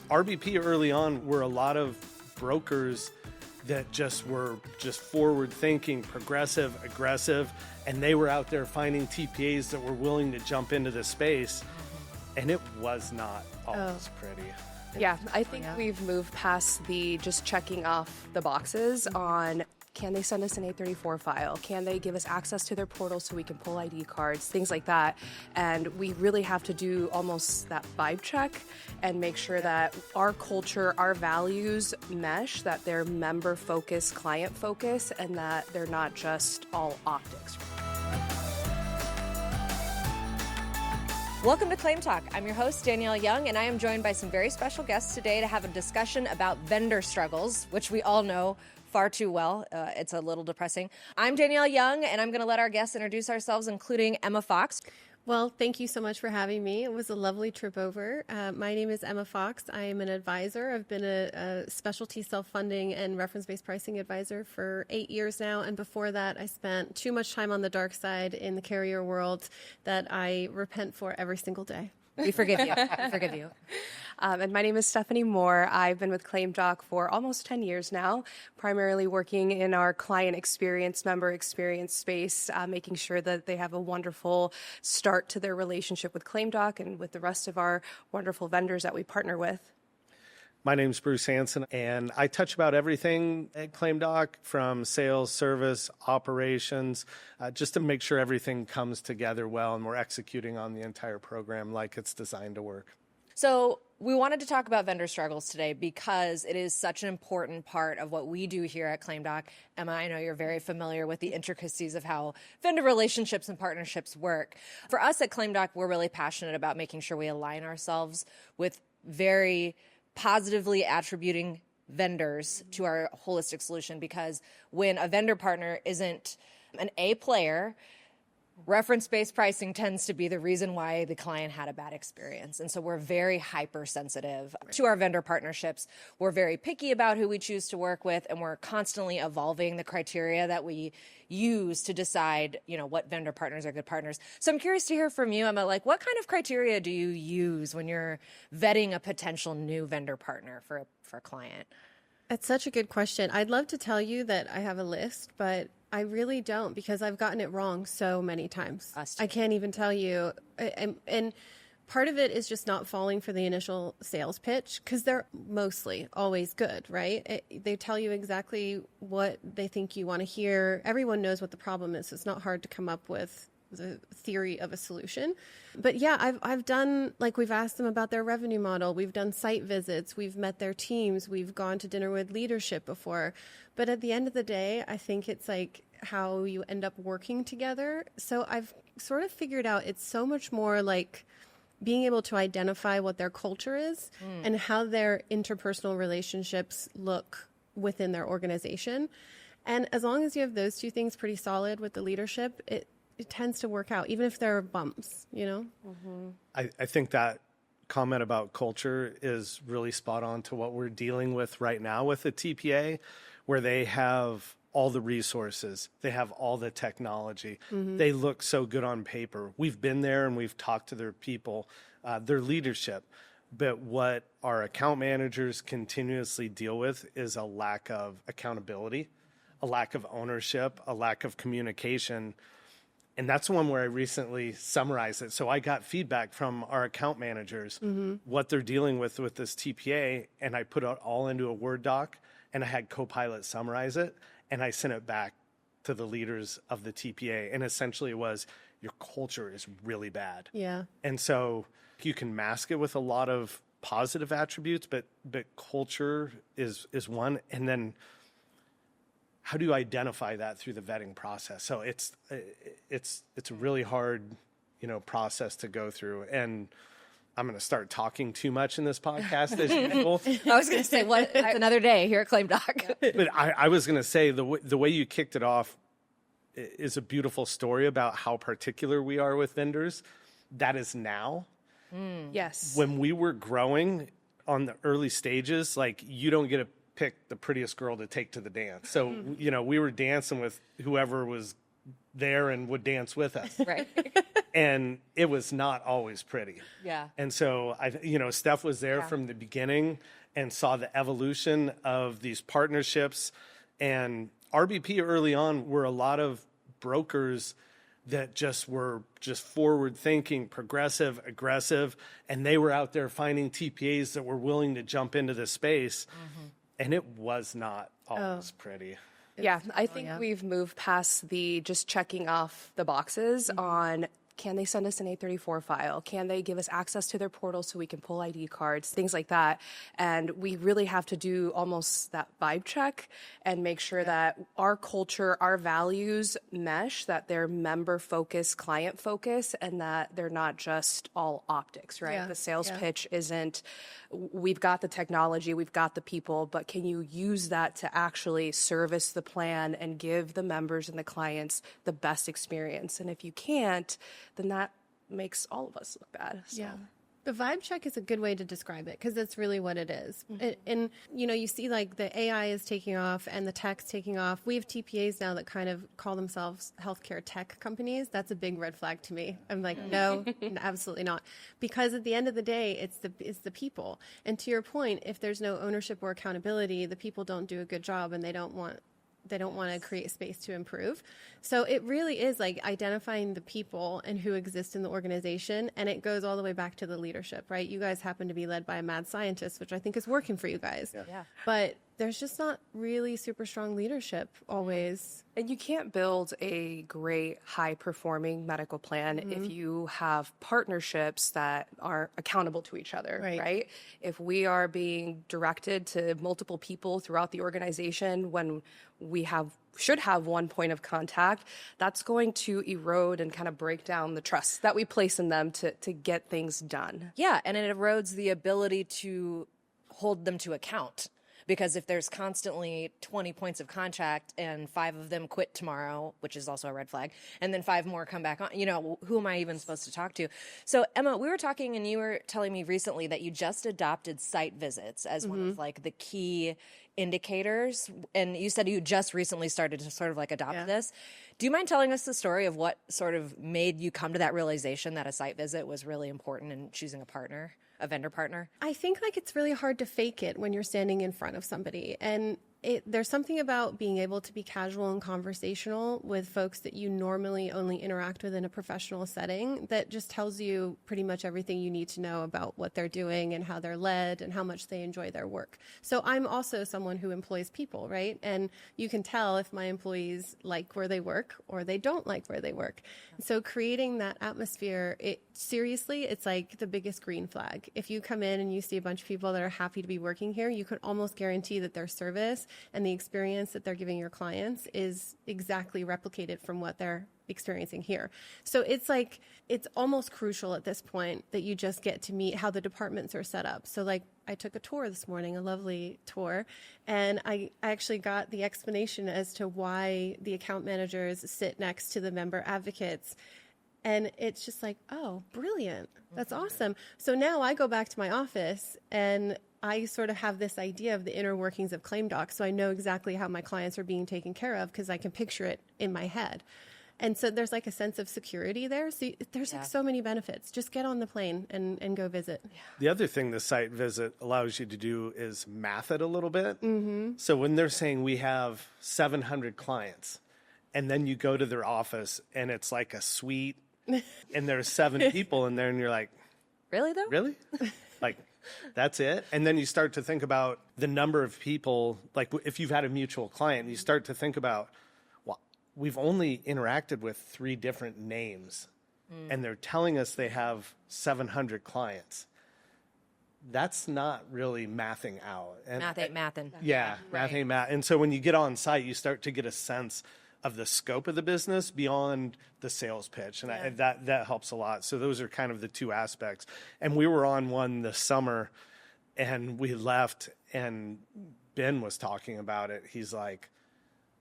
RBP early on were a lot of brokers that were forward thinking, progressive, aggressive, and they were out there finding TPAs that were willing to jump into the space, and it was not always pretty. Yeah, I think we've moved past the just checking off the boxes on, can they send us an A34 file? Can they give us access to their portal so we can pull ID cards, things like that. And we really have to do almost that vibe check and make sure that our culture, our values mesh, that they're member focused, client focused, and that they're not just all optics. Welcome to ClaimTalk. I'm your host, Danielle Young, and I am joined by some very special guests today to have a discussion about vendor struggles, which we all know far too well. It's a little depressing. I'm Danielle Young, and I'm going to let our guests introduce ourselves, including Emma Fox. Well, thank you so much for having me. It was a lovely trip over. My name is Emma Fox. I am an advisor. I've been a specialty self-funding and reference-based pricing advisor for 8 years now. And before that, I spent too much time on the dark side in the carrier world that I repent for every single day. We forgive you. We forgive you. And my name is Stephanie Mohr. I've been with ClaimTalk for almost 10 years now, primarily working in our client experience, member experience space, making sure that they have a wonderful start to their relationship with ClaimTalk and with the rest of our wonderful vendors that we partner with. My name's Bruce Hansen, and I touch about everything at ClaimTalk, from sales, service, operations, just to make sure everything comes together well and we're executing on the entire program like it's designed to work. So we wanted to talk about vendor struggles today because it is such an important part of what we do here at ClaimTalk. Emma, I know you're very familiar with the intricacies of how vendor relationships and partnerships work. For us at ClaimTalk, we're really passionate about making sure we align ourselves with very positively attributing vendors to our holistic solution, because when a vendor partner isn't an A player, reference-based pricing tends to be the reason why the client had a bad experience. And so we're very hypersensitive to our vendor partnerships. We're very picky about who we choose to work with, and we're constantly evolving the criteria that we use to decide, what vendor partners are good partners. So I'm curious to hear from you, Emma, what kind of criteria do you use when you're vetting a potential new vendor partner for a client? That's such a good question. I'd love to tell you that I have a list, but I really don't, because I've gotten it wrong so many times. I can't even tell you. And part of it is just not falling for the initial sales pitch, because they're mostly always good, right? They tell you exactly what they think you want to hear. Everyone knows what the problem is. So it's not hard to come up with the theory of a solution. But yeah, I've done, we've asked them about their revenue model. We've done site visits. We've met their teams. We've gone to dinner with leadership before. But at the end of the day, I think it's how you end up working together. So I've sort of figured out it's so much more like being able to identify what their culture is and how their interpersonal relationships look within their organization. And as long as you have those two things pretty solid with the leadership, it tends to work out, even if there are bumps, Mm-hmm. I think that comment about culture is really spot on to what we're dealing with right now with the TPA, where they have all the resources, they have all the technology. Mm-hmm. They look so good on paper. We've been there and we've talked to their people, their leadership. But what our account managers continuously deal with is a lack of accountability, a lack of ownership, a lack of communication. And that's one where I recently summarized it. So I got feedback from our account managers, what they're dealing with this TPA, and I put it all into a Word doc, and I had Copilot summarize it, and I sent it back to the leaders of the TPA. And essentially it was, your culture is really bad. Yeah. And so you can mask it with a lot of positive attributes, but culture is one. And then how do you identify that through the vetting process? So it's a really hard, process to go through. And I'm going to start talking too much in this podcast as usual. I was going to say, it's another day here at ClaimTalk. But I was going to say the way you kicked it off is a beautiful story about how particular we are with vendors. That is now. Yes. When we were growing on the early stages, you don't get to pick the prettiest girl to take to the dance. So, we were dancing with whoever was there and would dance with us. Right. And it was not always pretty. Yeah. And so, Steph was there from the beginning and saw the evolution of these partnerships. And RBP early on were a lot of brokers that were forward thinking, progressive, aggressive, and they were out there finding TPAs that were willing to jump into the space. And it was not always pretty. Yeah, I think we've moved past the just checking off the boxes on, can they send us an A34 file? Can they give us access to their portal so we can pull ID cards, things like that. And we really have to do almost that vibe check and make sure that our culture, our values mesh, that they're member focused, client focused, and that they're not just all optics, right? The sales pitch isn't, we've got the technology, we've got the people, but can you use that to actually service the plan and give the members and the clients the best experience? And if you can't, then that makes all of us look bad. So. Yeah. The vibe check is a good way to describe it because that's really what it is. And, you see like the AI is taking off and the tech's taking off. We have TPAs now that kind of call themselves healthcare tech companies. That's a big red flag to me. I'm like, no, absolutely not. Because at the end of the day, it's the people. And to your point, if there's no ownership or accountability, the people don't do a good job and they don't want to create space to improve. So it really is like identifying the people and who exist in the organization. And it goes all the way back to the leadership, right? You guys happen to be led by a mad scientist, which I think is working for you guys. Yeah. But there's just not really super strong leadership always. And you can't build a great, high-performing medical plan if you have partnerships that are accountable to each other, right? If we are being directed to multiple people throughout the organization when we should have one point of contact, that's going to erode and kind of break down the trust that we place in them to get things done. Yeah, and it erodes the ability to hold them to account. Because if there's constantly 20 points of contact and 5 of them quit tomorrow, which is also a red flag, and then 5 more come back on, who am I even supposed to talk to? So, Emma, we were talking and you were telling me recently that you just adopted site visits as one of like the key indicators. And you said you just recently started to sort of like adopt this. Do you mind telling us the story of what sort of made you come to that realization that a site visit was really important in choosing a vendor partner? I think like it's really hard to fake it when you're standing in front of somebody. And there's something about being able to be casual and conversational with folks that you normally only interact with in a professional setting that just tells you pretty much everything you need to know about what they're doing and how they're led and how much they enjoy their work. So I'm also someone who employs people, right? And you can tell if my employees like where they work or they don't like where they work. So creating that atmosphere, seriously, it's like the biggest green flag. If you come in and you see a bunch of people that are happy to be working here, you can almost guarantee that their service and the experience that they're giving your clients is exactly replicated from what they're experiencing here. So it's like, it's almost crucial at this point that you just get to meet how the departments are set up. So like I took a tour this morning, a lovely tour, and I actually got the explanation as to why the account managers sit next to the member advocates. And it's just like, oh, brilliant. That's awesome. So now I go back to my office and I sort of have this idea of the inner workings of ClaimTalk. So I know exactly how my clients are being taken care of because I can picture it in my head. And so there's like a sense of security there. So there's like so many benefits. Just get on the plane and go visit. The other thing the site visit allows you to do is math it a little bit. So when they're saying we have 700 clients and then you go to their office and it's like a suite and there's 7 people in there and you're like, really though? Really? Like, that's it? And then you start to think about the number of people, like if you've had a mutual client, you start to think about, well, we've only interacted with 3 different names and they're telling us they have 700 clients. That's not really mathing out. And Math ain't mathin'. Yeah, math ain't math. And so when you get on site, you start to get a sense of the scope of the business beyond the sales pitch. And that helps a lot. So those are kind of the 2 aspects. And we were on one this summer and we left and Ben was talking about it. He's like,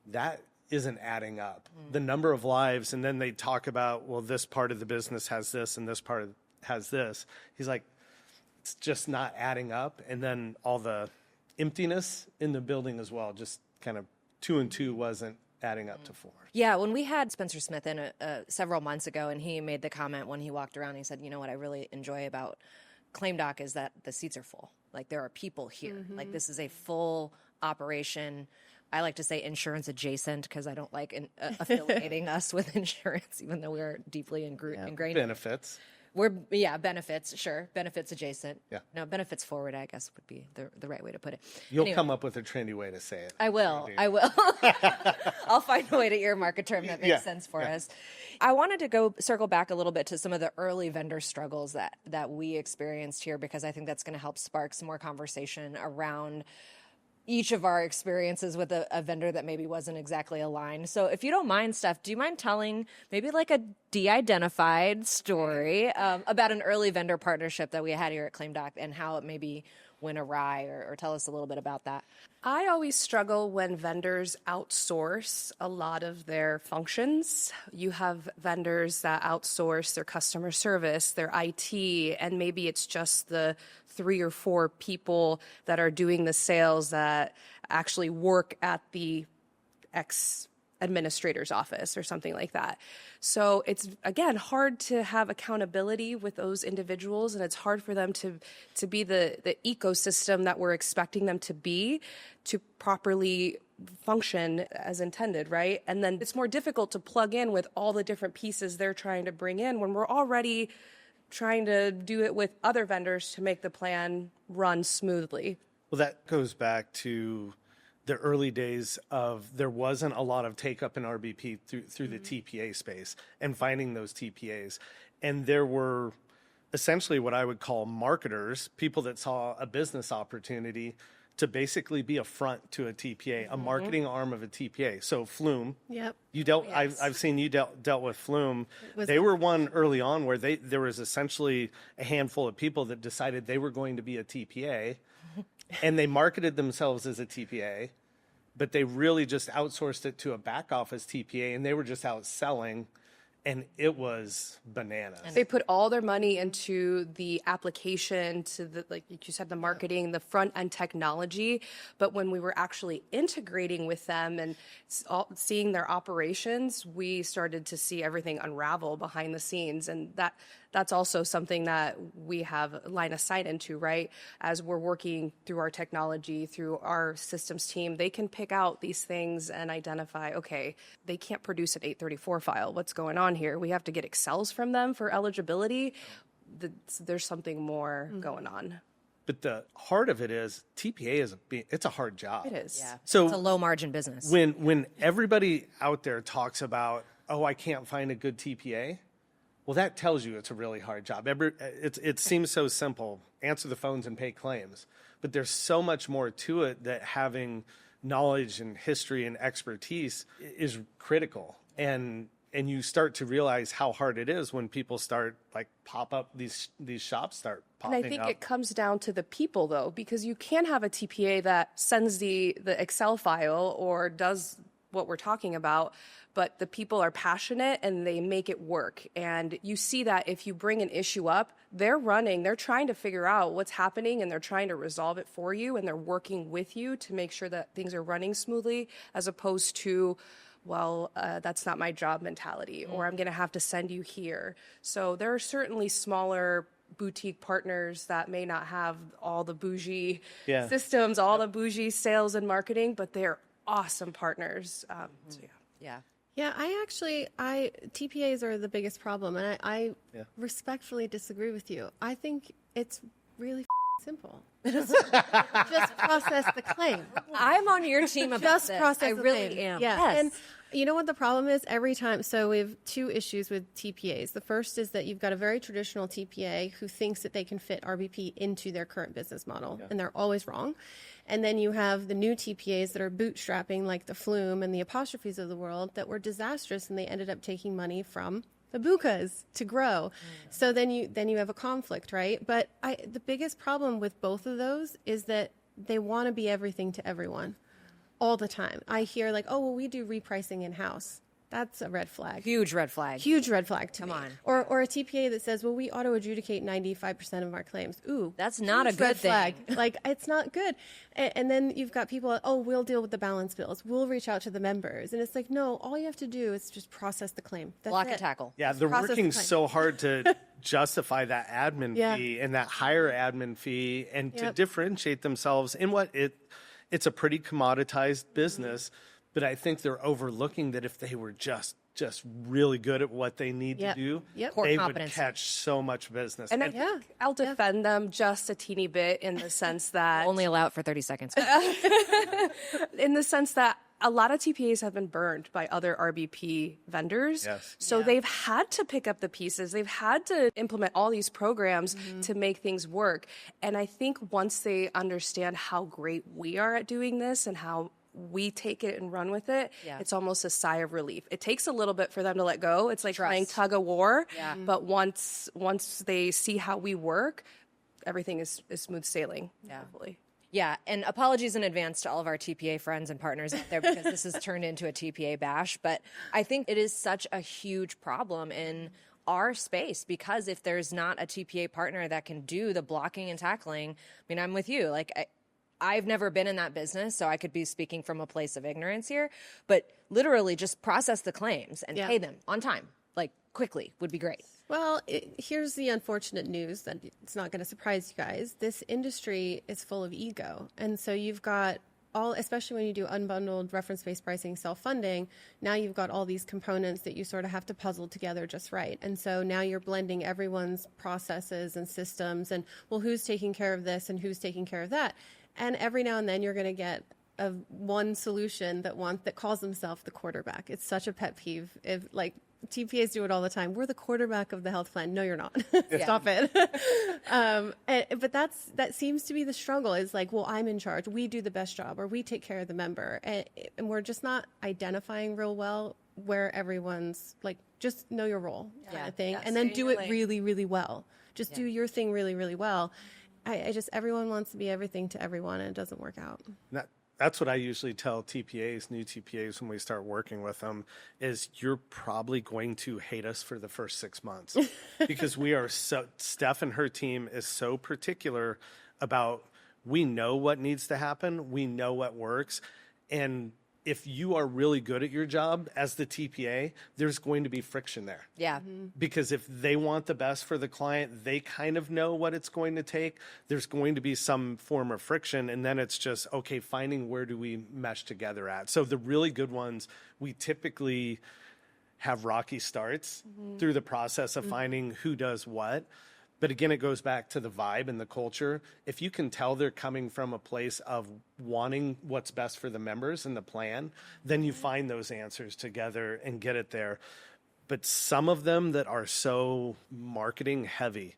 that isn't adding up. The number of lives. And then they talk about, well, this part of the business has this and this part has this. He's like, it's just not adding up. And then all the emptiness in the building as well, just kind of 2 and 2 wasn't adding up to 4. Yeah, when we had Spencer Smith in several months ago, and he made the comment when he walked around, he said, you know what I really enjoy about ClaimTalk is that the seats are full. Like, there are people here. Like, this is a full operation. I like to say insurance adjacent because I don't like affiliating us with insurance, even though we're deeply ingrained. Benefits. Benefits, sure. Benefits adjacent. Yeah. No, benefits forward, I guess, would be the right way to put it. You'll come up with a trendy way to say it. I will. I'll find a way to earmark a term that makes sense for us. I wanted to circle back a little bit to some of the early vendor struggles that we experienced here, because I think that's going to help spark some more conversation around each of our experiences with a vendor that maybe wasn't exactly aligned. So if you don't mind, Steph, do you mind telling maybe like a de-identified story about an early vendor partnership that we had here at ClaimTalk and how it maybe went awry, or tell us a little bit about that? I always struggle when vendors outsource a lot of their functions. You have vendors that outsource their customer service, their IT, and maybe it's just the 3 or 4 people that are doing the sales that actually work at the administrator's office or something like that. So it's, again, hard to have accountability with those individuals, and it's hard for them to be the ecosystem that we're expecting them to be, to properly function as intended, right? And then it's more difficult to plug in with all the different pieces they're trying to bring in when we're already trying to do it with other vendors to make the plan run smoothly. Well, that goes back to the early days of there wasn't a lot of take up in RBP through the TPA space and finding those TPAs. And there were essentially what I would call marketers, people that saw a business opportunity to basically be a front to a TPA, a marketing arm of a TPA. So Flume, Yep. you dealt. I've seen you dealt with Flume. They were one early on where there was essentially a handful of people that decided they were going to be a TPA, and they marketed themselves as a TPA, but they really just outsourced it to a back office TPA, and they were just out selling. And it was bananas. They put all their money into the application, to the, like you said, the marketing, the front end technology. But when we were actually integrating with them and seeing their operations, we started to see everything unravel behind the scenes. And that's also something that we have line of sight into, right? As we're working through our technology, through our systems team, they can pick out these things and identify, okay, they can't produce an 834 file. What's going on here? We have to get Excels from them for eligibility. There's something more going on. But the heart of it is TPA it's a hard job. It is. Yeah. So it's a low margin business. When everybody out there talks about, oh, I can't find a good TPA, well, that tells you it's a really hard job. It seems so simple. Answer the phones and pay claims. But there's so much more to it that having knowledge and history and expertise is critical. And you start to realize how hard it is when people start these shops start popping up. And I think it comes down to the people, though, because you can have a TPA that sends the Excel file or does what we're talking about, but the people are passionate and they make it work. And you see that if you bring an issue up, they're trying to figure out what's happening and they're trying to resolve it for you, and they're working with you to make sure that things are running smoothly, as opposed to, well, that's not my job mentality, or I'm going to have to send you here. So there are certainly smaller boutique partners that may not have all the bougie systems, all the bougie sales and marketing, but they're awesome partners. Yeah. Yeah, TPAs are the biggest problem, and I respectfully disagree with you. I think it's really simple. Just process the claim. I'm on your team about Just this. process I the really claim. am. Yeah, Yes. and you know what the problem is? Every time, so we have 2 issues with TPAs. The first is that you've got a very traditional TPA who thinks that they can fit RBP into their current business model, and they're always wrong. And then you have the new TPAs that are bootstrapping, like the Flume and the Apostrophes of the world, that were disastrous, and they ended up taking money from the Bucas to grow. So then you have a conflict, right? But the biggest problem with both of those is that they want to be everything to everyone all the time. I hear like, oh, well, we do repricing in-house. That's a red flag. Huge red flag. Huge red flag to me. Come on. Or a TPA that says, well, we auto adjudicate 95% of our claims. Ooh, That's not a huge good red flag. thing. Like, it's not good. And then you've got people, oh, we'll deal with the balance bills. We'll reach out to the members. And it's like, no, all you have to do is just process the claim. That's Block it. and tackle. Yeah, they're process working the claim. so hard to justify that admin Yeah. fee and that higher admin fee and to Yep. differentiate themselves in what it's a pretty commoditized business, but I think they're overlooking that if they were just really good at what they need Yep. to do, Yep. Core they would competency. catch so much business. And I Yeah. think I'll defend them just a teeny bit in the sense that Only allow it for 30 seconds. a lot of TPAs have been burned by other RBP vendors. Yes. So they've had to pick up the pieces. They've had to implement all these programs to make things work. And I think once they understand how great we are at doing this and how we take it and run with it, it's almost a sigh of relief. It takes a little bit for them to let go. It's like playing tug of war. Yeah. But once they see how we work, everything is smooth sailing. Yeah. Hopefully. Yeah, and apologies in advance to all of our TPA friends and partners out there because this has turned into a TPA bash. But I think it is such a huge problem in our space because if there's not a TPA partner that can do the blocking and tackling, I mean, I'm with you. Like, I've never been in that business, so I could be speaking from a place of ignorance here. But literally just process the claims and pay them on time, like quickly would be great. Well, here's the unfortunate news that it's not going to surprise you guys. This industry is full of ego. And so you've got especially when you do unbundled reference-based pricing, self-funding, now you've got all these components that you sort of have to puzzle together just right. And so now you're blending everyone's processes and systems and, well, who's taking care of this and who's taking care of that? And every now and then you're going to get one solution that calls themselves the quarterback. It's such a pet peeve. If like TPAs do it all the time. We're the quarterback of the health plan. No, you're not. Stop it. But that seems to be the struggle is like, well, I'm in charge. We do the best job or we take care of the member. And we're just not identifying real well where everyone's like, just know your role kind of thing. And then do it really, really well. Just do your thing really, really well. Everyone wants to be everything to everyone and it doesn't work out. That's what I usually tell TPAs, new TPAs, when we start working with them, is you're probably going to hate us for the first 6 months because Steph and her team is so particular about, we know what needs to happen. We know what works. And if you are really good at your job as the TPA, there's going to be friction there. Yeah. Because if they want the best for the client, they kind of know what it's going to take. There's going to be some form of friction. And then it's just, okay, finding where do we mesh together at. So the really good ones, we typically have rocky starts through the process of finding who does what. But again, it goes back to the vibe and the culture. If you can tell they're coming from a place of wanting what's best for the members and the plan, then you find those answers together and get it there. But some of them that are so marketing heavy,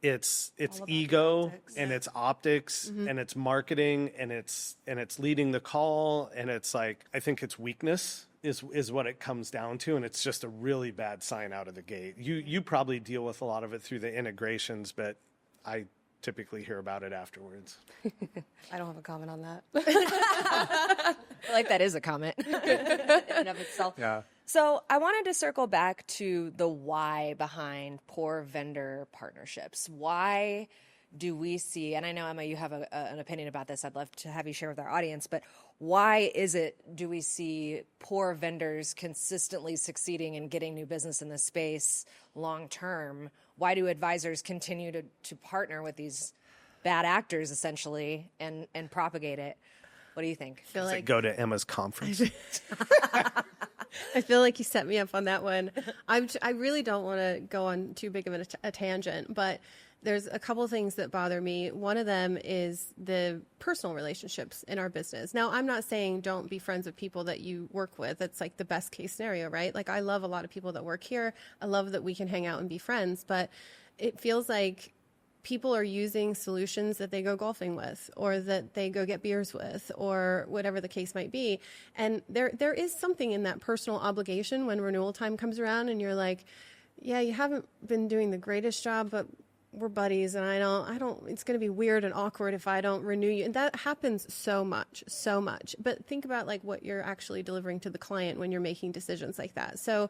it's ego and it's optics and it's marketing and it's leading the call and it's like, I think it's weakness is what it comes down to, and it's just a really bad sign out of the gate. You probably deal with a lot of it through the integrations, but I typically hear about it afterwards. I don't have a comment on that. I feel like that is a comment in and of itself. Yeah. So I wanted to circle back to the why behind poor vendor partnerships. Why do we see, and I know, Emma, you have an opinion about this. I'd love to have you share with our audience, but why do we see poor vendors consistently succeeding in getting new business in this space long term? Why do advisors continue to partner with these bad actors, essentially, and propagate it? What do you think? Go to Emma's conference. I feel like you set me up on that one. I really don't want to go on too big of a tangent, but there's a couple of things that bother me. One of them is the personal relationships in our business. Now, I'm not saying don't be friends with people that you work with. That's like the best case scenario, right? Like I love a lot of people that work here. I love that we can hang out and be friends, but it feels like people are using solutions that they go golfing with or that they go get beers with or whatever the case might be. And there is something in that personal obligation when renewal time comes around and you're like, yeah, you haven't been doing the greatest job, but we're buddies and I don't, it's going to be weird and awkward if I don't renew you. And that happens so much. But think about like what you're actually delivering to the client when you're making decisions like that. So,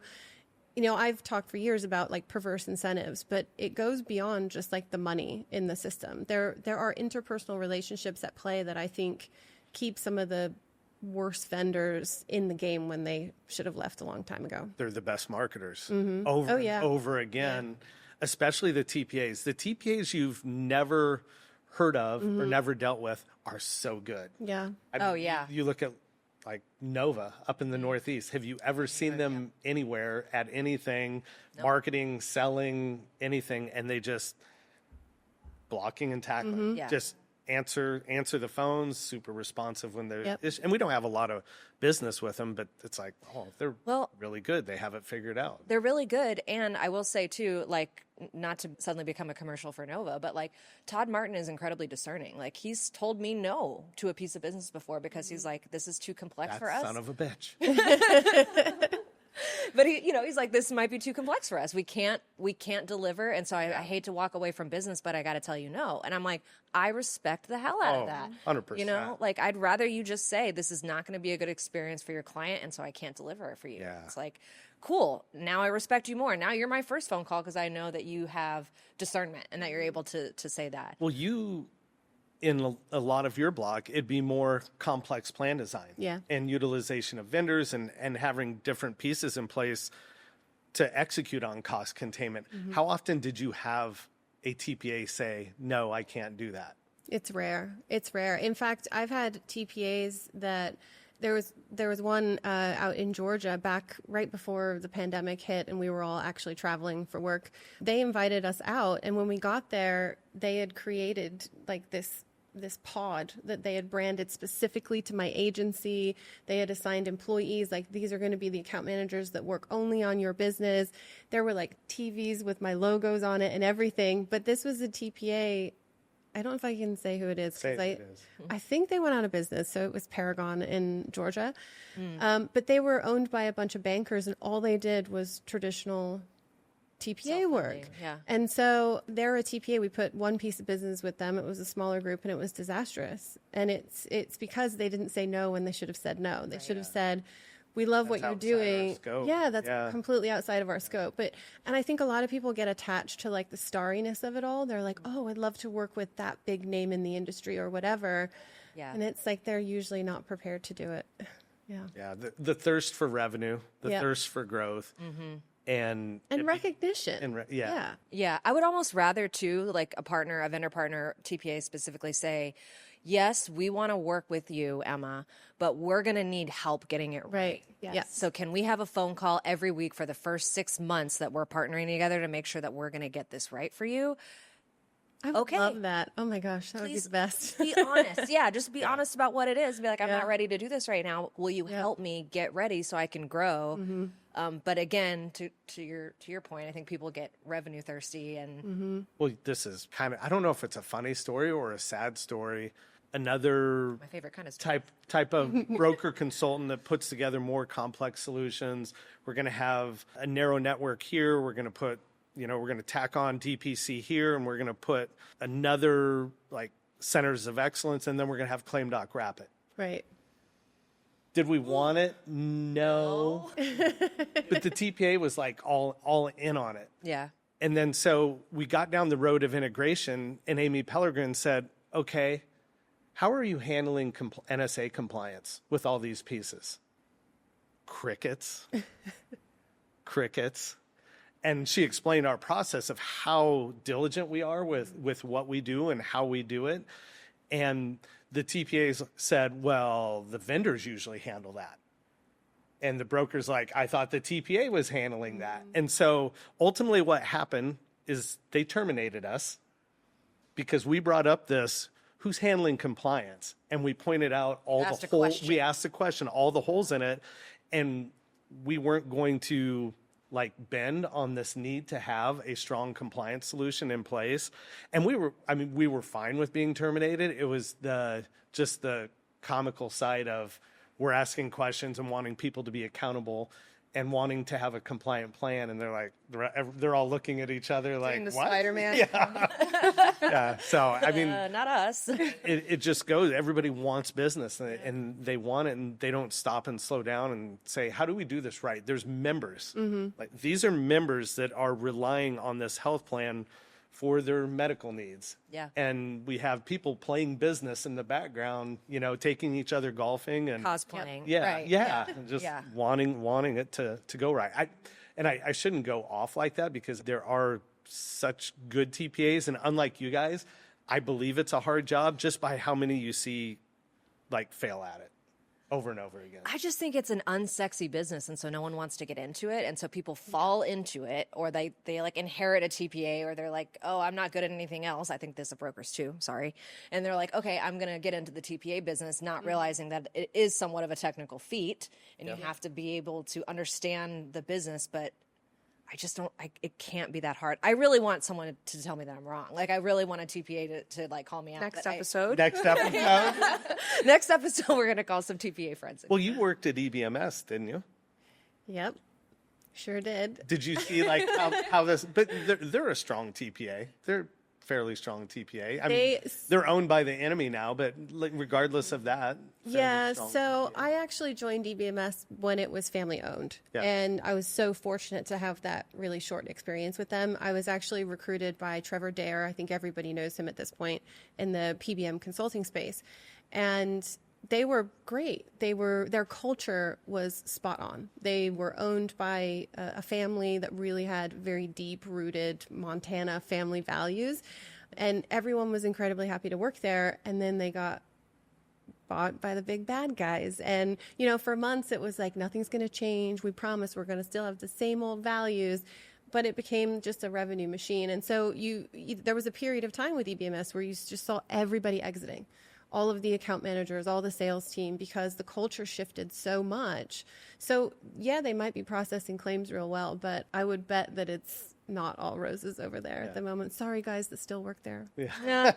I've talked for years about like perverse incentives, but it goes beyond just like the money in the system. There are interpersonal relationships at play that I think keep some of the worst vendors in the game when they should have left a long time ago. They're the best marketers over and over again, especially the TPAs. The TPAs you've never heard of or never dealt with are so good. Yeah. You look at like Nova up in the Northeast. Have you ever seen them anywhere at anything, marketing, selling, anything, and they just blocking and tackling? Just answer the phones, super responsive when they're and we don't have a lot of business with them, but it's like, they're really good. They have it figured out. They're really good. And I will say too, like, not to suddenly become a commercial for Nova, but like Todd Martin is incredibly discerning. Like he's told me no to a piece of business before because he's like, this is too complex for us. Son of a bitch. But he's like, this might be too complex for us. We can't deliver. And so I hate to walk away from business, but I got to tell you no. And I'm like, I respect the hell out of that. 100%. Like I'd rather you just say this is not going to be a good experience for your client. And so I can't deliver it for you. Yeah. It's like, cool. Now I respect you more. Now you're my first phone call because I know that you have discernment and that you're able to say that. Well, in a lot of your blog, it'd be more complex plan design and utilization of vendors and having different pieces in place to execute on cost containment. How often did you have a TPA say, no, I can't do that? It's rare. In fact, I've had TPAs that there was one out in Georgia back right before the pandemic hit and we were all actually traveling for work. They invited us out, and when we got there, they had created like this pod that they had branded specifically to my agency. They had assigned employees, like these are going to be the account managers that work only on your business. There were like TVs with my logos on it and everything. But this was a TPA. I don't know if I can say who it is. I think they went out of business. So it was Paragon in Georgia. But they were owned by a bunch of bankers and all they did was traditional TPA work. Yeah. And so they're a TPA. We put one piece of business with them. It was a smaller group and it was disastrous. And it's because they didn't say no when they should have said no. They should have said, we love what you're doing. Yeah, that's completely outside of our scope. And I think a lot of people get attached to like the starriness of it all. They're like, oh, I'd love to work with that big name in the industry or whatever. Yeah. And it's like they're usually not prepared to do it. Yeah. The thirst for revenue, the thirst for growth. And recognition. Yeah. I would almost rather too, like a vendor partner, TPA specifically say, yes, we want to work with you, Emma, but we're going to need help getting it right. Yes. So can we have a phone call every week for the first 6 months that we're partnering together to make sure that we're going to get this right for you? I love that. Oh my gosh, that would be the best. Be honest. Yeah, just be honest about what it is. Be like, I'm not ready to do this right now. Will you help me get ready so I can grow? But again, to your point, I think people get revenue thirsty and well, this is kind of, I don't know if it's a funny story or a sad story. Another my favorite kind of story. type of broker consultant that puts together more complex solutions. We're going to have a narrow network here. We're going to put we're going to tack on DPC here, and we're going to put another like centers of excellence, and then we're going to have ClaimTalk wrap it. Right. Did we want it? No. But the TPA was like all in on it. Yeah. And then so we got down the road of integration, and Amy Pellegrin said, okay, how are you handling NSA compliance with all these pieces? Crickets. And she explained our process of how diligent we are with what we do and how we do it. And the TPAs said, well, the vendors usually handle that. And the broker's like, I thought the TPA was handling that. And so ultimately what happened is they terminated us because we brought up this, who's handling compliance? And we pointed out all the holes. We asked the question, all the holes in it. And we weren't going to like bend on this need to have a strong compliance solution in place. And we were fine with being terminated. It was just the comical side of we're asking questions and wanting people to be accountable. and wanting to have a compliant plan, and they're all looking at each other like, Doing the what? Spider-Man. Yeah. So I mean, Not us. it just goes. Everybody wants business, and they want it, and they don't stop and slow down and say, how do we do this right? There's members. Like, these are members that are relying on this health plan for their medical needs. Yeah. And we have people playing business in the background, taking each other golfing and Cosplaying. yeah, Right. yeah, and just Yeah. wanting it to go right. I shouldn't go off like that, because there are such good TPAs, and unlike you guys, I believe it's a hard job just by how many you see like fail at it over and over again. I just think it's an unsexy business, and so no one wants to get into it, and so people fall into it, or they like inherit a TPA, or they're like, oh, I'm not good at anything else. I think this of brokers too, sorry. And they're like, okay, I'm going to get into the TPA business, not realizing that it is somewhat of a technical feat, and you have to be able to understand the business, but I just don't, it can't be that hard. I really want someone to tell me that I'm wrong. Like, I really want a TPA to like call me out. Next episode. Next episode. Next episode, we're going to call some TPA friends. Well, you worked at EBMS, didn't you? Yep, sure did. Did you see like how this? But they're a strong TPA. They're fairly strong TPA. I mean, they're owned by the enemy now, but regardless of that. Yeah, strong so TPA. I actually joined DBMS when it was family owned. Yeah. And I was so fortunate to have that really short experience with them. I was actually recruited by Trevor Dare. I think everybody knows him at this point in the PBM consulting space. And they were great. Their culture was spot on. They were owned by a family that really had very deep rooted Montana family values, and everyone was incredibly happy to work there. And then they got bought by the big bad guys, and for months it was like, nothing's going to change. We promise we're going to still have the same old values. But it became just a revenue machine. And so there was a period of time with EBMS where you just saw everybody exiting. All of the account managers, all the sales team, because the culture shifted so much. So, yeah, they might be processing claims real well, but I would bet that it's not all roses over there at the moment. Sorry, guys that still work there. Yeah.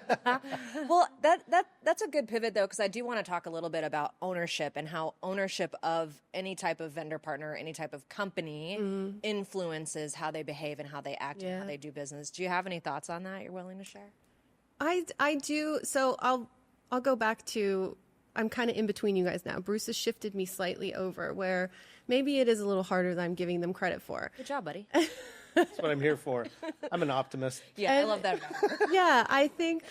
Well, that's a good pivot, though, because I do want to talk a little bit about ownership and how ownership of any type of vendor partner, any type of company influences how they behave and how they act and how they do business. Do you have any thoughts on that you're willing to share? I do. So I'll go back to, I'm kind of in between you guys now. Bruce has shifted me slightly over where maybe it is a little harder than I'm giving them credit for. Good job, buddy. That's what I'm here for. I'm an optimist. Yeah, I love that. Yeah, I think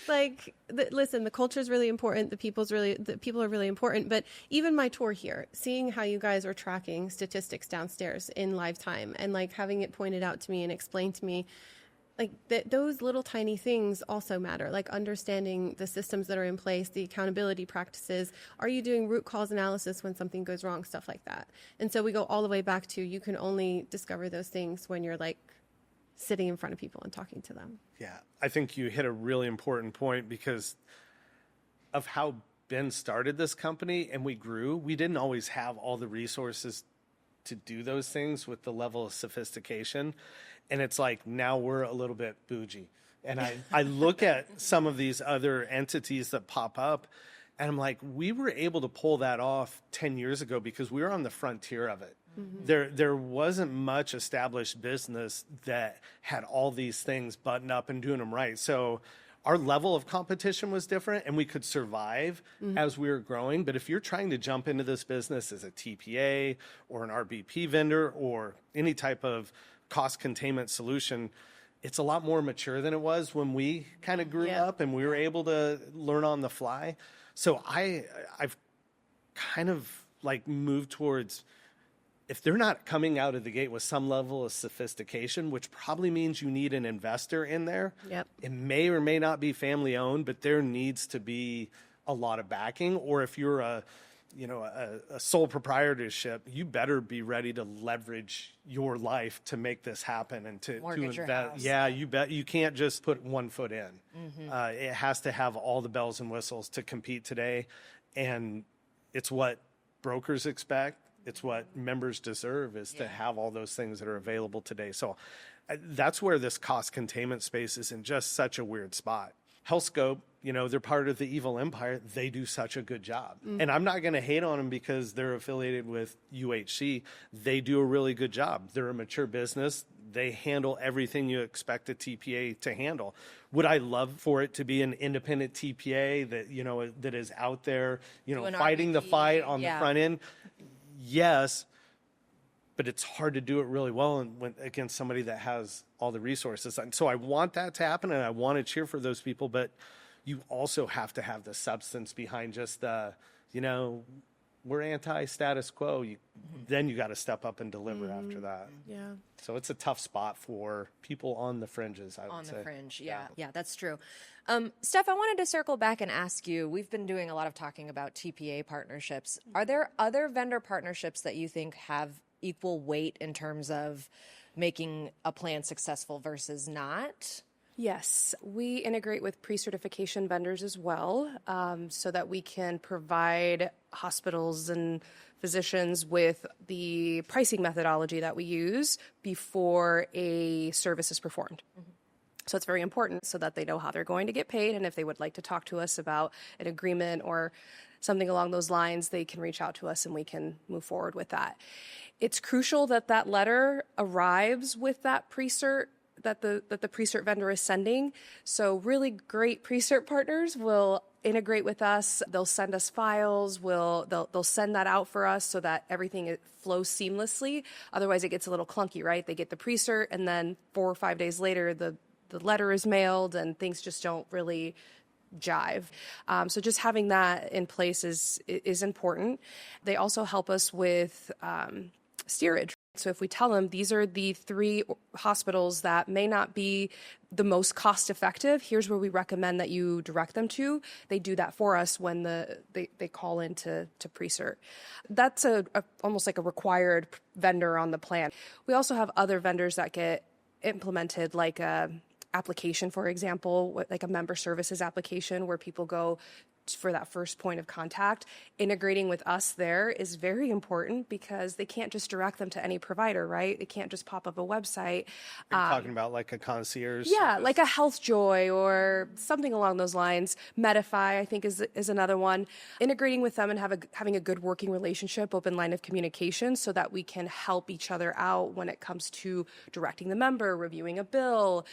listen, the culture is really important. The people are really important. But even my tour here, seeing how you guys are tracking statistics downstairs in live time and like having it pointed out to me and explained to me, like those little tiny things also matter, like understanding the systems that are in place, the accountability practices. Are you doing root cause analysis when something goes wrong, stuff like that. And so we go all the way back to, you can only discover those things when you're like sitting in front of people and talking to them. Yeah, I think you hit a really important point because of how Ben started this company and we grew. We didn't always have all the resources to do those things with the level of sophistication. And it's like, now we're a little bit bougie. And I look at some of these other entities that pop up, and I'm like, we were able to pull that off 10 years ago because we were on the frontier of it. Mm-hmm. There wasn't much established business that had all these things buttoned up and doing them right. So our level of competition was different, and we could survive as we were growing. But if you're trying to jump into this business as a TPA or an RBP vendor or any type of cost containment solution, it's a lot more mature than it was when we kind of grew up and we were able to learn on the fly. So I've kind of like moved towards, if they're not coming out of the gate with some level of sophistication, which probably means you need an investor in there. Yep. It may or may not be family owned, but there needs to be a lot of backing. Or if you're a sole proprietorship, you better be ready to leverage your life to make this happen and to Mortgage your invest. house. Yeah, you bet. You can't just put one foot in. It has to have all the bells and whistles to compete today. And it's what brokers expect. It's what members deserve, is to have all those things that are available today. So that's where this cost containment space is in just such a weird spot. HealthScope, they're part of the evil empire. They do such a good job. And I'm not going to hate on them because they're affiliated with UHC. They do a really good job. They're a mature business. They handle everything you expect a TPA to handle. Would I love for it to be an independent TPA that, that is out there, fighting the fight on the front end? Yes. But it's hard to do it really well against somebody that has all the resources. And so I want that to happen, and I want to cheer for those people. But you also have to have the substance behind just the, we're anti-status quo. Then you got to step up and deliver after that. Yeah. So it's a tough spot for people on the fringes, I would say. On the fringe, yeah. Yeah, that's true. Steph, I wanted to circle back and ask you, we've been doing a lot of talking about TPA partnerships. Are there other vendor partnerships that you think have equal weight in terms of making a plan successful versus not? Yes, we integrate with pre-certification vendors as well, so that we can provide hospitals and physicians with the pricing methodology that we use before a service is performed. So it's very important so that they know how they're going to get paid, and if they would like to talk to us about an agreement or something along those lines, they can reach out to us and we can move forward with that. It's crucial that that letter arrives with that pre-cert that the pre-cert vendor is sending. So really great pre-cert partners will integrate with us. They'll send us files. They'll send that out for us so that everything flows seamlessly. Otherwise, it gets a little clunky, right? They get the pre-cert, and then 4 or 5 days later, the letter is mailed, and things just don't really jive. So just having that in place is important. They also help us with steerage. So if we tell them these are the 3 hospitals that may not be the most cost effective, here's where we recommend that you direct them to. They do that for us when they call in to pre-cert. That's almost like a required vendor on the plan. We also have other vendors that get implemented, like a application, for example, like a member services application where people go for that first point of contact. Integrating with us there is very important because they can't just direct them to any provider, right? They can't just pop up a website. You're talking about like a concierge? Yeah, like a HealthJoy or something along those lines. Medify, I think, is another one. Integrating with them and having a good working relationship, open line of communication, so that we can help each other out when it comes to directing the member, reviewing a bill,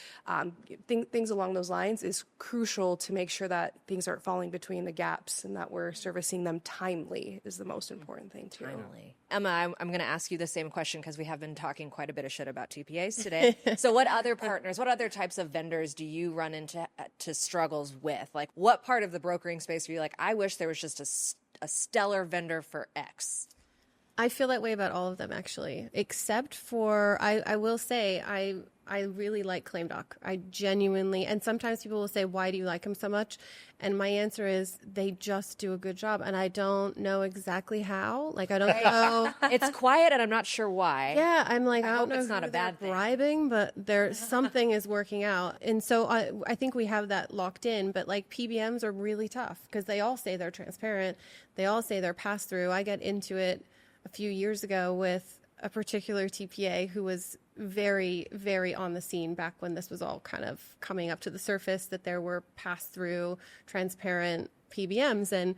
things along those lines is crucial to make sure that things aren't falling between the gaps and that we're servicing them timely is the most important thing too. Timely. Emma, I'm going to ask you the same question because we have been talking quite a bit of shit about TPAs today. So what other partners, what other types of vendors do you run into struggles with? Like what part of the brokering space are you like, I wish there was just a stellar vendor for X? I feel that way about all of them, actually, except for, I will say, I really like ClaimTalk. I genuinely, and sometimes people will say, why do you like them so much? And my answer is, they just do a good job. And I don't know exactly how. Like, I don't know. It's quiet and I'm not sure why. Yeah, I'm like, I don't know it's not a bad thing. Bribing, but something is working out. And so I think we have that locked in. But like PBMs are really tough because they all say they're transparent. They all say they're pass through. I got into it a few years ago with a particular TPA who was very, very on the scene back when this was all kind of coming up to the surface, that there were pass-through, transparent PBMs. And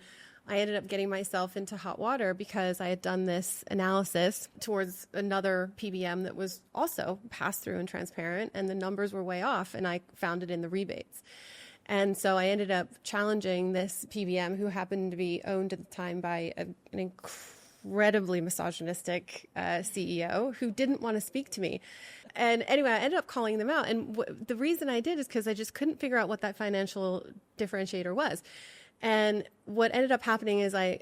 I ended up getting myself into hot water because I had done this analysis towards another PBM that was also pass-through and transparent, and the numbers were way off, and I found it in the rebates. And so I ended up challenging this PBM, who happened to be owned at the time by an incredibly misogynistic CEO who didn't want to speak to me. And anyway, I ended up calling them out. And the reason I did is because I just couldn't figure out what that financial differentiator was. And what ended up happening is I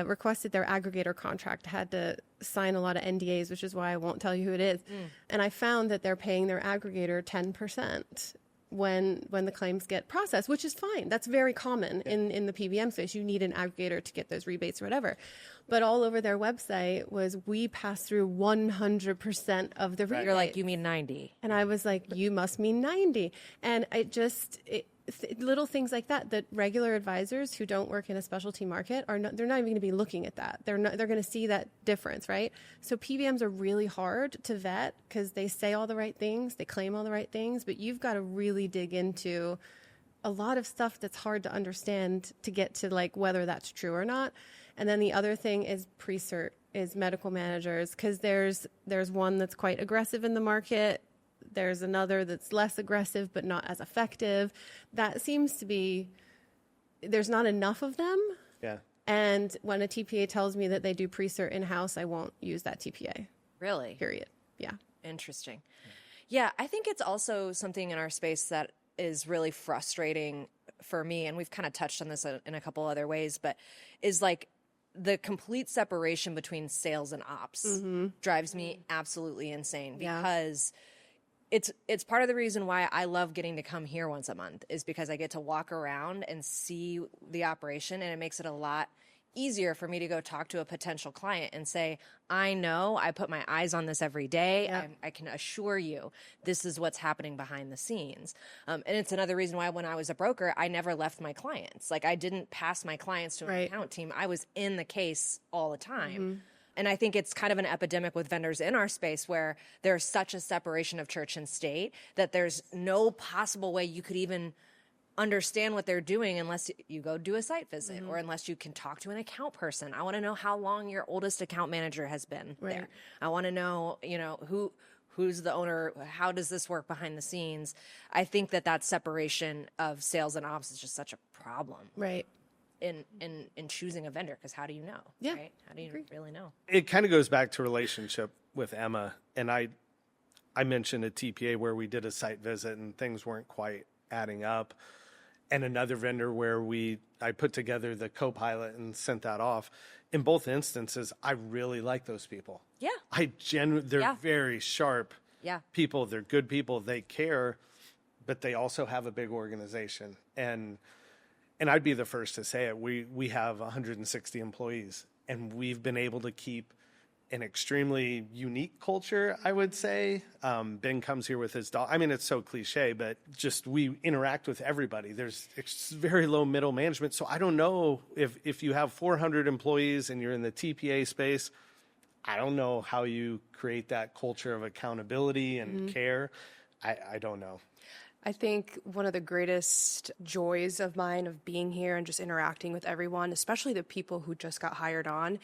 requested their aggregator contract. I had to sign a lot of NDAs, which is why I won't tell you who it is. And I found that they're paying their aggregator 10% when the claims get processed, which is fine. That's very common in the PBM space. You need an aggregator to get those rebates or whatever. But all over their website was, we pass through 100% of the rebates. You're like, you mean 90. And I was like, you must mean 90. And little things like that regular advisors who don't work in a specialty market they're not even going to be looking at that. They're going to see that difference, right? So PBMs are really hard to vet because they say all the right things, they claim all the right things, but you've got to really dig into a lot of stuff that's hard to understand to get to like whether that's true or not. And then the other thing is pre-cert, is medical managers, because there's one that's quite aggressive in the market. There's another that's less aggressive but not as effective. That seems to be, there's not enough of them. Yeah. And when a TPA tells me that they do pre-cert in-house, I won't use that TPA. Really? Period. Yeah. Interesting. Yeah, I think it's also something in our space that is really frustrating for me, and we've kind of touched on this in a couple other ways, but is like the complete separation between sales and ops drives me absolutely insane, because it's part of the reason why I love getting to come here once a month, is because I get to walk around and see the operation, and it makes it a lot easier for me to go talk to a potential client and say, I know, I put my eyes on this every day. Yep. I can assure you this is what's happening behind the scenes. And it's another reason why when I was a broker, I never left my clients. Like, I didn't pass my clients to an account team. I was in the case all the time. And I think it's kind of an epidemic with vendors in our space, where there's such a separation of church and state that there's no possible way you could even understand what they're doing unless you go do a site visit or unless you can talk to an account person. I want to know how long your oldest account manager has been there. I want to know, who's the owner, how does this work behind the scenes. I think that separation of sales and ops is just such a problem. Right. In choosing a vendor, because how do you know? Yeah. Right? How do you really know? It kind of goes back to relationship with Emma. And I mentioned a TPA where we did a site visit and things weren't quite adding up. And another vendor where I put together the co-pilot and sent that off. In both instances, I really like those people. Yeah. They're very sharp people. They're good people. They care, but they also have a big organization. And I'd be the first to say it. We have 160 employees, and we've been able to keep an extremely unique culture, I would say. Ben comes here with his dog. I mean, it's so cliche, but just we interact with everybody. There's very low middle management. So I don't know if you have 400 employees and you're in the TPA space, I don't know how you create that culture of accountability and care. I don't know. I think one of the greatest joys of mine of being here and just interacting with everyone, especially the people who just got hired on,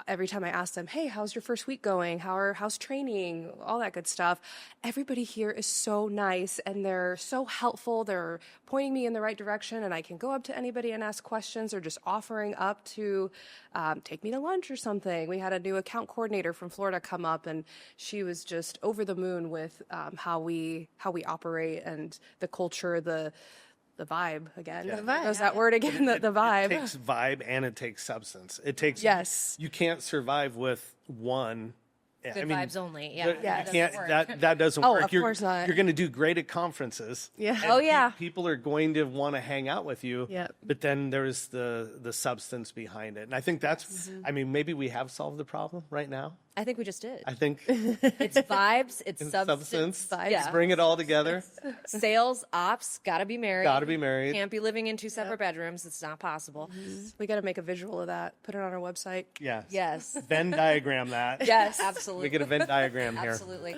every time I ask them, hey, how's your first week going? How's training? All that good stuff. Everybody here is so nice, and they're so helpful. They're pointing me in the right direction, and I can go up to anybody and ask questions, or just offering up to take me to lunch or something. We had a new account coordinator from Florida come up, and she was just over the moon with how we operate and the culture, the vibe again. Yeah. The vibe. There's that word again, the vibe. It takes vibe and it takes substance. It takes, you can't survive with one. Good vibes only. Yeah. You can't, that doesn't work. Of course not. You're going to do great at conferences. Yeah. People are going to want to hang out with you. Yep. But then there's the substance behind it. And I think that's, maybe we have solved the problem right now. I think we just did. I think it's vibes, it's substance. Vibes. Let's bring it all together. Sales, ops, gotta be married. Gotta be married. Can't be living in two separate bedrooms. It's not possible. We got to make a visual of that. Put it on our website. Yes. Venn diagram that. Yes, absolutely. We get a Venn diagram here. Absolutely.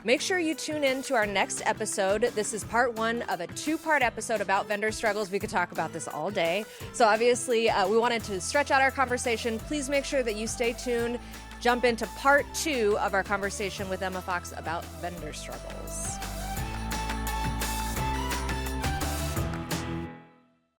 Make sure you tune in to our next episode. This is part 1 of a 2-part episode about vendor struggles. We could talk about this all day. So obviously, we wanted to stretch out our conversation. Please make sure that you stay tuned. Jump into part 2 of our conversation with Emma Fox about vendor struggles.